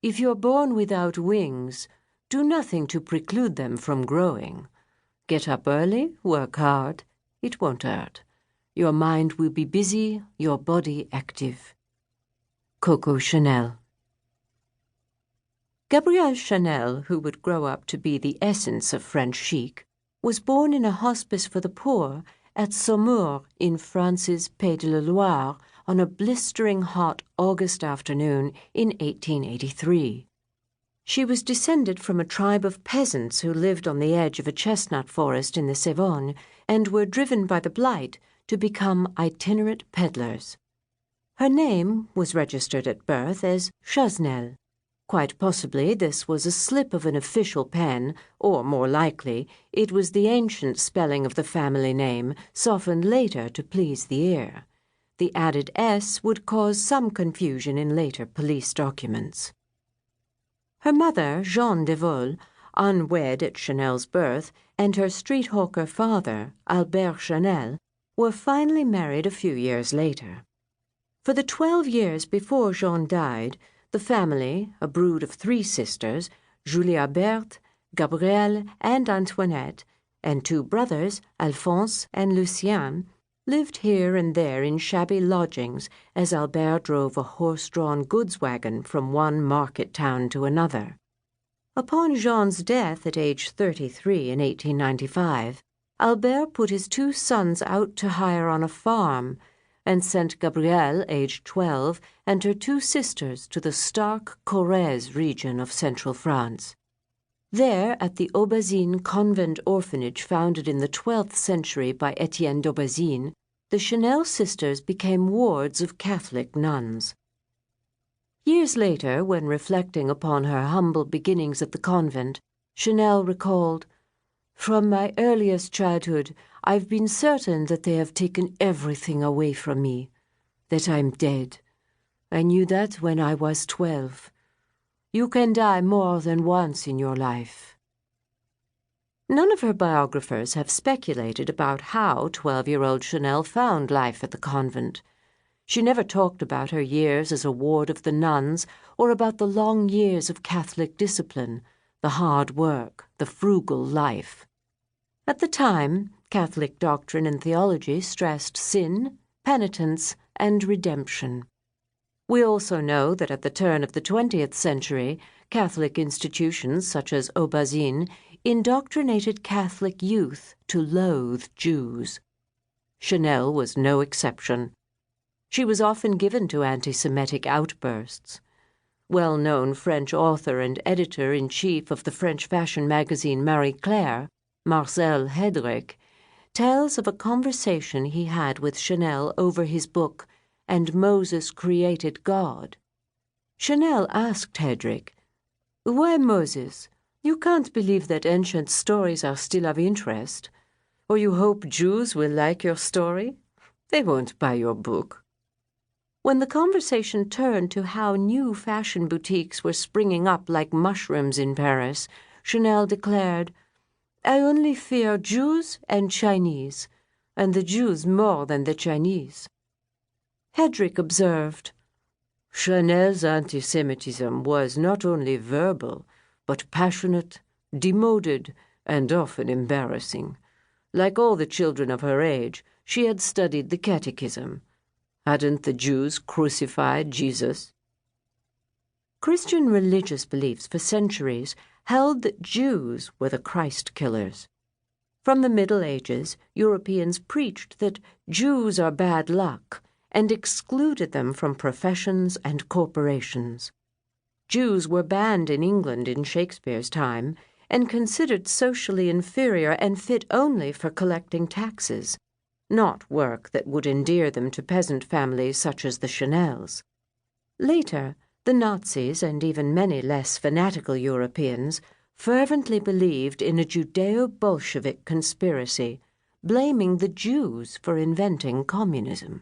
If you're born without wings, do nothing to preclude them from growing. Get up early, work hard, it won't hurt. Your mind will be busy, your body active. Coco Chanel. Gabrielle Chanel, who would grow up to be the essence of French chic, was born in a hospice for the poor at Saumur in France's Pays de la Loire on a blistering hot August afternoon in 1883. She was descended from a tribe of peasants who lived on the edge of a chestnut forest in the Cevennes and were driven by the blight to become itinerant peddlers. Her name was registered at birth as Chasnel. Quite possibly this was a slip of an official pen, or more likely, it was the ancient spelling of the family name, softened later to please the ear. The added S would cause some confusion in later police documents. Her mother, Jeanne de Vol, unwed at Chanel's birth, and her street hawker father, Albert Chanel, were finally married a few years later. For the 12 years before Jeanne died, the family, a brood of 3 sisters, Julia Berthe, Gabrielle, and Antoinette, and 2 brothers, Alphonse and Lucien, lived here and there in shabby lodgings as Albert drove a horse-drawn goods wagon from one market town to another. Upon Jeanne's death at age 33 in 1895, Albert put his 2 sons out to hire on a farm and sent Gabrielle, aged 12, and her 2 sisters to the stark Corrèze region of central France. There, at the Aubazine convent orphanage founded in the 12th century by Etienne d'Aubazine, the Chanel sisters became wards of Catholic nuns. Years later, when reflecting upon her humble beginnings at the convent, Chanel recalled, "From my earliest childhood, I've been certain that they have taken everything away from me, that I'm dead. I knew that when I was 12. You can die more than once in your life." None of her biographers have speculated about how 12-year-old Chanel found life at the convent. She never talked about her years as a ward of the nuns or about the long years of Catholic discipline, the hard work, the frugal life. At the time, Catholic doctrine and theology stressed sin, penitence, and redemption. We also know that at the turn of the 20th century, Catholic institutions such as Aubazine indoctrinated Catholic youth to loathe Jews. Chanel was no exception. She was often given to anti-Semitic outbursts. Well-known French author and editor-in-chief of the French fashion magazine Marie Claire, Marcel Hedrick, tells of a conversation he had with Chanel over his book, And Moses Created God. Chanel asked Hedrick, "Why Moses? You can't believe that ancient stories are still of interest. Or you hope Jews will like your story? They won't buy your book." When the conversation turned to how new fashion boutiques were springing up like mushrooms in Paris, Chanel declared, "I only fear Jews and Chinese, and the Jews more than the Chinese." Hedrick observed, "Chanel's anti-Semitism was not only verbal, but passionate, demoded, and often embarrassing. Like all the children of her age, she had studied the Catechism. Hadn't the Jews crucified Jesus?" Christian religious beliefs for centuries held that Jews were the Christ killers. From the Middle Ages, Europeans preached that Jews are bad luck and excluded them from professions and corporations. Jews were banned in England in Shakespeare's time and considered socially inferior and fit only for collecting taxes, not work that would endear them to peasant families such as the Chanels. Later, the Nazis and even many less fanatical Europeans fervently believed in a Judeo-Bolshevik conspiracy, blaming the Jews for inventing communism.